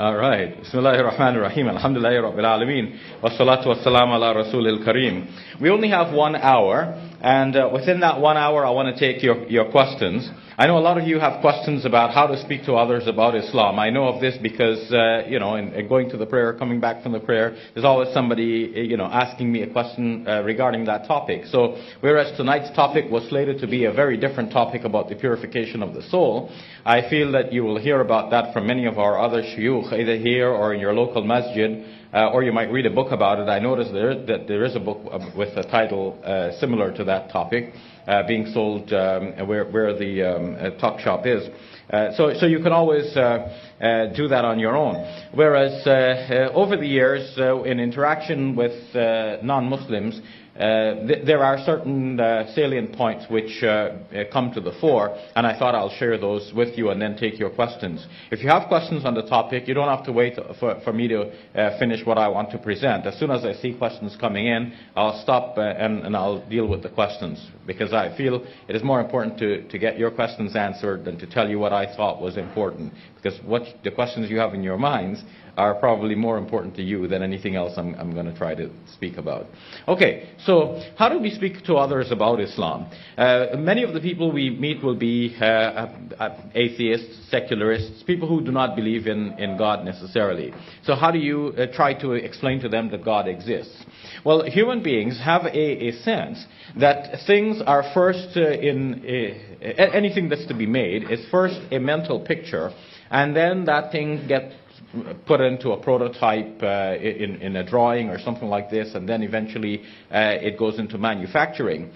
All right. Bismillahir Rahmanir Rahim. Alhamdulillahi Rabbil Alameen. Wassalatu wassalamu ala Rasulil Kareem. We only have 1 hour, and within that 1 hour, I want to take your questions. I know a lot of you have questions about how to speak to others about Islam. I know of this because, in going to the prayer, coming back from the prayer, there's always somebody, asking me a question regarding that topic. So, whereas tonight's topic was slated to be a very different topic about the purification of the soul, I feel that you will hear about that from many of our other shuyukh, either here or in your local masjid, or you might read a book about it. I noticed that there is a book with a title similar to that topic being sold where the talk shop is. So you can always do that on your own. Whereas over the years, in interaction with non-Muslims, there are certain salient points which come to the fore, and I thought I'll share those with you and then take your questions. If you have questions on the topic, you don't have to wait for me to finish what I want to present. As soon as I see questions coming in, I'll stop and I'll deal with the questions, because I feel it is more important to get your questions answered than to tell you what I thought was important, because the questions you have in your minds are probably more important to you than anything else I'm going to try to speak about. Okay, so how do we speak to others about Islam? Many of the people we meet will be atheists, secularists, people who do not believe in God necessarily. So how do you try to explain to them that God exists? Well, human beings have a sense that things are first anything that's to be made is first a mental picture, and then that thing gets put into a prototype in a drawing or something like this, and then eventually it goes into manufacturing.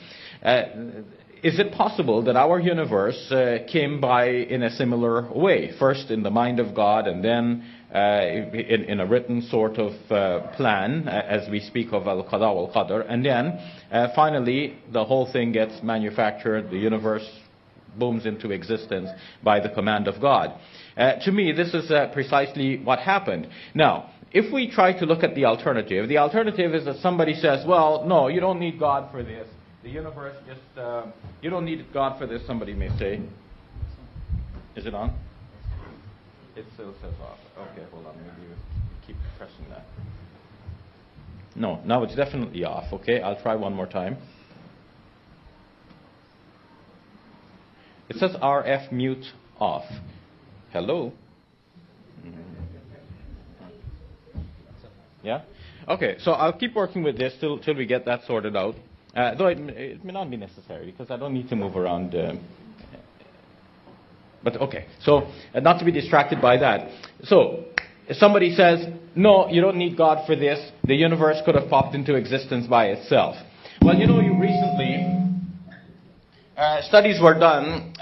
Is it possible that our universe came by in a similar way? First in the mind of God, and then in a written sort of plan, as we speak of al-qada wal-qadr, and then finally the whole thing gets manufactured, the universe booms into existence by the command of God. To me, this is precisely what happened. Now, if we try to look at the alternative is that somebody says, well, no, you don't need God for this. The universe just, you don't need God for this, somebody may say. Is it on? It still says off. Okay, hold on, maybe you keep pressing that. No, now it's definitely off, okay? I'll try one more time. It says RF mute off. Hello? Yeah? Okay, so I'll keep working with this till we get that sorted out. Though it may not be necessary, because I don't need to move around. But okay, so not to be distracted by that. So, if somebody says, no, you don't need God for this, the universe could have popped into existence by itself. Well, you recently, studies were done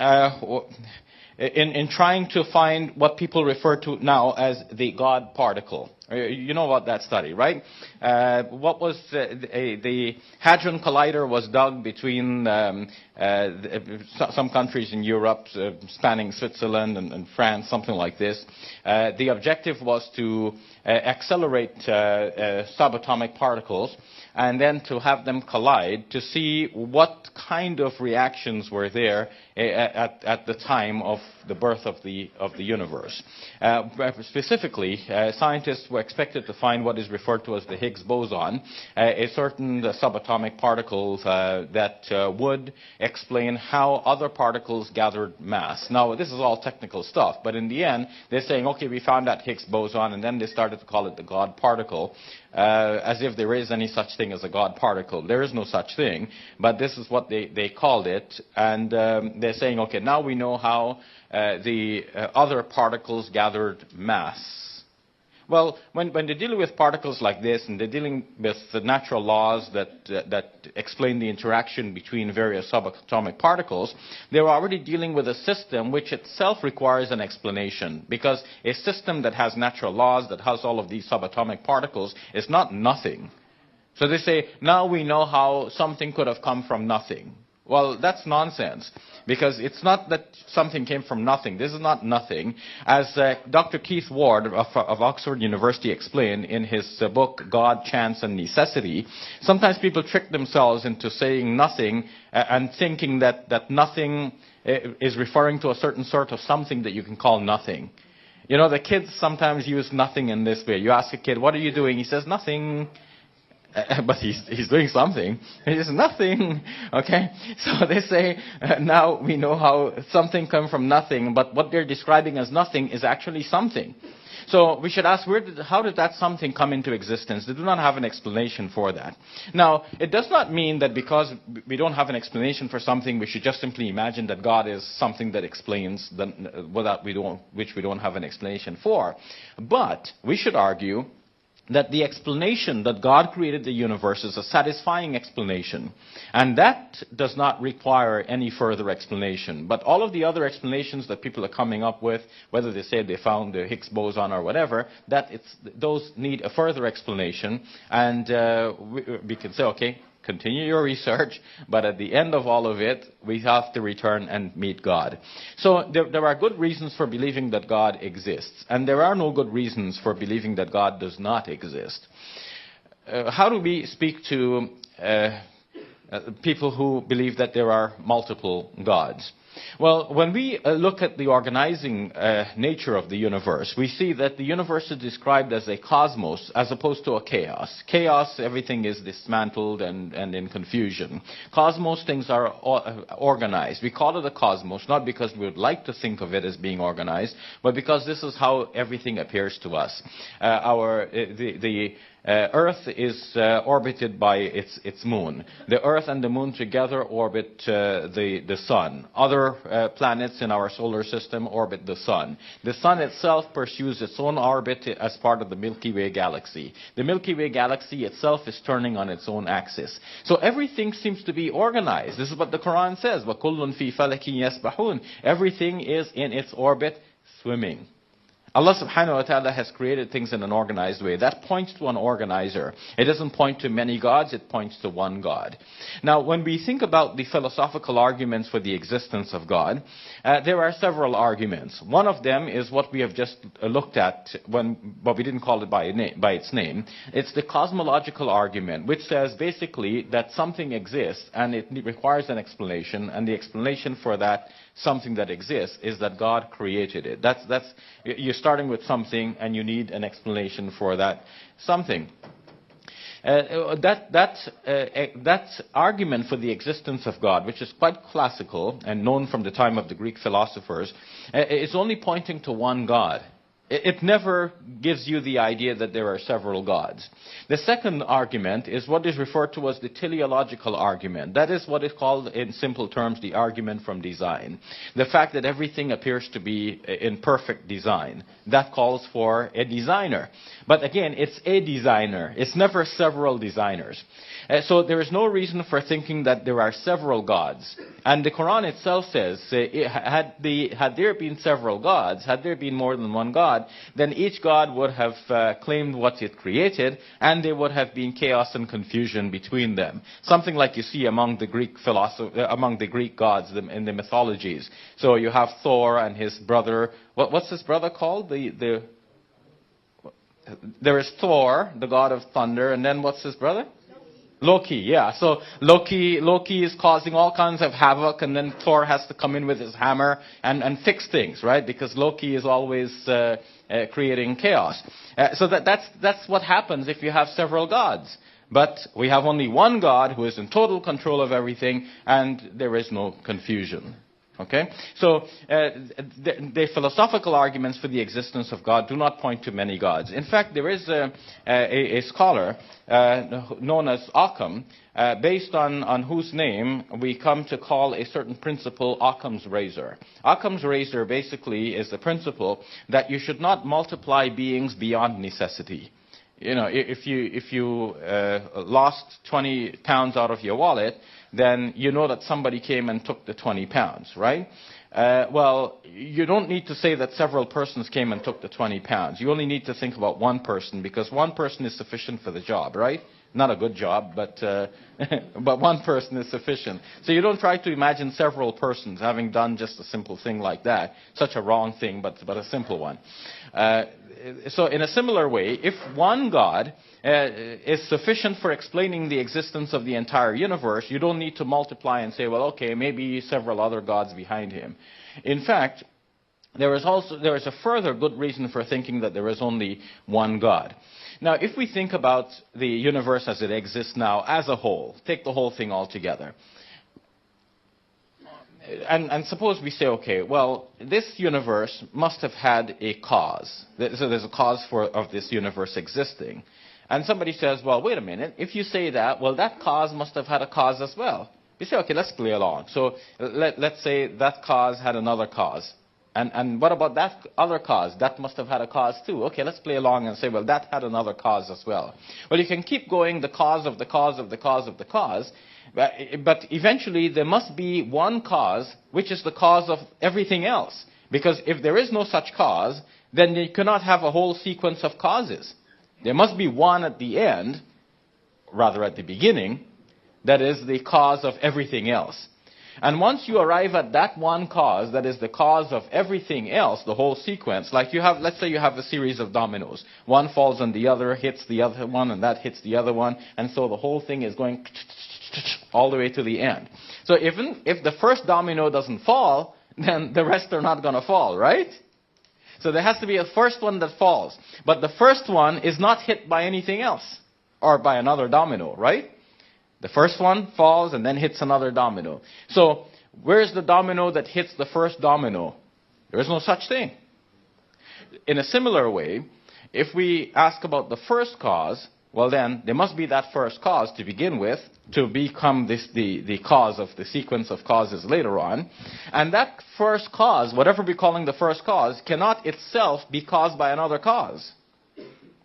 in trying to find what people refer to now as the God particle. You know about that study, right? What was the Hadron Collider was dug between some countries in Europe, spanning Switzerland and France, something like this. The objective was to accelerate subatomic particles and then to have them collide to see what kind of reactions were there at the time of the birth of the universe. Specifically, scientists were expected to find what is referred to as the Higgs boson, a certain subatomic particle that would explain how other particles gathered mass. Now, this is all technical stuff, but in the end, they're saying, okay, we found that Higgs boson, and then they started to call it the God particle, as if there is any such thing as a God particle. There is no such thing, but this is what they called it, and they're saying, okay, now we know how the other particles gathered mass. Well, when they're dealing with particles like this, and they're dealing with the natural laws that explain the interaction between various subatomic particles, they're already dealing with a system which itself requires an explanation, because a system that has natural laws, that has all of these subatomic particles, is not nothing. So they say, now we know how something could have come from nothing. Well, that's nonsense, because it's not that something came from nothing. This is not nothing. As Dr. Keith Ward of Oxford University explained in his book, God, Chance and Necessity, sometimes people trick themselves into saying nothing and thinking that nothing is referring to a certain sort of something that you can call nothing. You know, the kids sometimes use nothing in this way. You ask a kid, what are you doing? He says, nothing. But he's doing something. He says, nothing. Okay? So they say, now we know how something come from nothing, but what they're describing as nothing is actually something. So we should ask, how did that something come into existence? They do not have an explanation for that. Now, it does not mean that because we don't have an explanation for something, we should just simply imagine that God is something that explains which we don't have an explanation for. But we should argue that the explanation that God created the universe is a satisfying explanation. And that does not require any further explanation. But all of the other explanations that people are coming up with, whether they say they found the Higgs boson or whatever, those need a further explanation. And we can say, okay, continue your research, but at the end of all of it, we have to return and meet God. So there are good reasons for believing that God exists, and there are no good reasons for believing that God does not exist. How do we speak to people who believe that there are multiple gods? Well, when we look at the organizing nature of the universe, we see that the universe is described as a cosmos as opposed to a chaos. Chaos, everything is dismantled and in confusion. Cosmos, things are organized. We call it a cosmos, not because we would like to think of it as being organized, but because this is how everything appears to us. Earth is orbited by its moon. The Earth and the moon together orbit the sun. Other planets in our solar system orbit the sun. The sun itself pursues its own orbit as part of the Milky Way galaxy. The Milky Way galaxy itself is turning on its own axis. So everything seems to be organized. This is what the Quran says. وَكُلٌّ فِي فَلَكٍ يَسْبَحُونَ. Everything is in its orbit swimming. Allah subhanahu wa ta'ala has created things in an organized way. That points to an organizer. It doesn't point to many gods, it points to one God. Now, when we think about the philosophical arguments for the existence of God, there are several arguments. One of them is what we have just looked at, but we didn't call it by its name. It's the cosmological argument, which says basically that something exists and it requires an explanation, and the explanation for that something that exists is that God created it. You're starting with something and you need an explanation for that something. That argument for the existence of God, which is quite classical and known from the time of the Greek philosophers, is only pointing to one God. It never gives you the idea that there are several gods. The second argument is what is referred to as the teleological argument. That is what is called, in simple terms, the argument from design. The fact that everything appears to be in perfect design. That calls for a designer. But again, it's a designer. It's never several designers. So there is no reason for thinking that there are several gods. And the Quran itself says, had there been several gods, had there been more than one God, then each God would have claimed what it created, and there would have been chaos and confusion between them. Something like you see among the Greek gods in the mythologies. So you have Thor and his brother. What's his brother called? There is Thor, the god of thunder, and then what's his brother? Loki, yeah. So Loki is causing all kinds of havoc, and then Thor has to come in with his hammer and fix things, right? Because Loki is always creating chaos. So that's what happens if you have several gods. But we have only one God who is in total control of everything, and there is no confusion. Okay? So the philosophical arguments for the existence of God do not point to many gods. In fact, there is a scholar known as Occam, based on whose name we come to call a certain principle Occam's razor. Occam's razor basically is the principle that you should not multiply beings beyond necessity. You know, if you lost 20 pounds out of your wallet, then you know that somebody came and took the 20 pounds, right? Well, you don't need to say that several persons came and took the 20 pounds. You only need to think about one person, because one person is sufficient for the job, right? Not a good job, but but one person is sufficient. So you don't try to imagine several persons having done just a simple thing like that. Such a wrong thing, but a simple one. So in a similar way, if one God is sufficient for explaining the existence of the entire universe, you don't need to multiply and say, well, okay, maybe several other gods behind him. In fact, there is a further good reason for thinking that there is only one God. Now, if we think about the universe as it exists now as a whole, take the whole thing all together, and suppose we say, okay, well, this universe must have had a cause. So there's a cause of this universe existing. And somebody says, well, wait a minute. If you say that, well, that cause must have had a cause as well. You say, okay, let's play along. So let's say that cause had another cause. And what about that other cause? That must have had a cause too. Okay, let's play along and say, well, that had another cause as well. Well, you can keep going the cause of the cause of the cause of the cause. But eventually there must be one cause, which is the cause of everything else. Because if there is no such cause, then you cannot have a whole sequence of causes. There must be one at the end, rather at the beginning, that is the cause of everything else. And once you arrive at that one cause, that is the cause of everything else, the whole sequence, like let's say you have a series of dominoes. One falls on the other, hits the other one, and that hits the other one, and so the whole thing is going all the way to the end. So even if the first domino doesn't fall, then the rest are not going to fall, right? So there has to be a first one that falls. But the first one is not hit by anything else, or by another domino, right? The first one falls and then hits another domino. So where's the domino that hits the first domino? There is no such thing. In a similar way, if we ask about the first cause, well then, there must be that first cause to begin with, to become the cause of the sequence of causes later on. And that first cause, whatever we're calling the first cause, cannot itself be caused by another cause.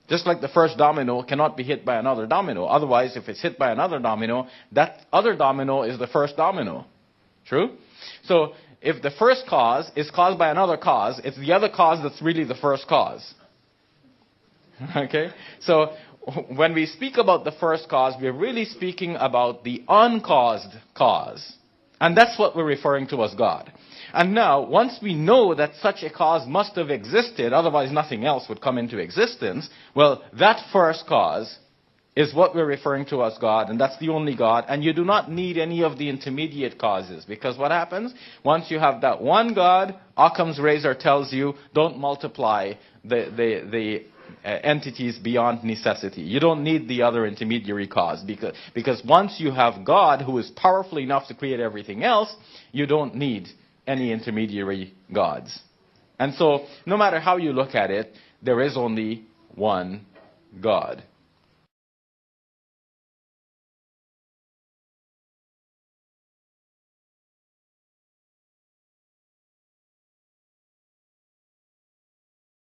Just like the first domino cannot be hit by another domino. Otherwise, if it's hit by another domino, that other domino is the first domino. True? So, if the first cause is caused by another cause, it's the other cause that's really the first cause. Okay? So, when we speak about the first cause, we're really speaking about the uncaused cause. And that's what we're referring to as God. And now, once we know that such a cause must have existed, otherwise nothing else would come into existence, well, that first cause is what we're referring to as God, and that's the only God, and you do not need any of the intermediate causes, because what happens? Once you have that one God, Occam's razor tells you, don't multiply the entities beyond necessity. You don't need the other intermediary cause, because once you have God, who is powerful enough to create everything else, you don't need any intermediary gods. And so, no matter how you look at it, there is only one God.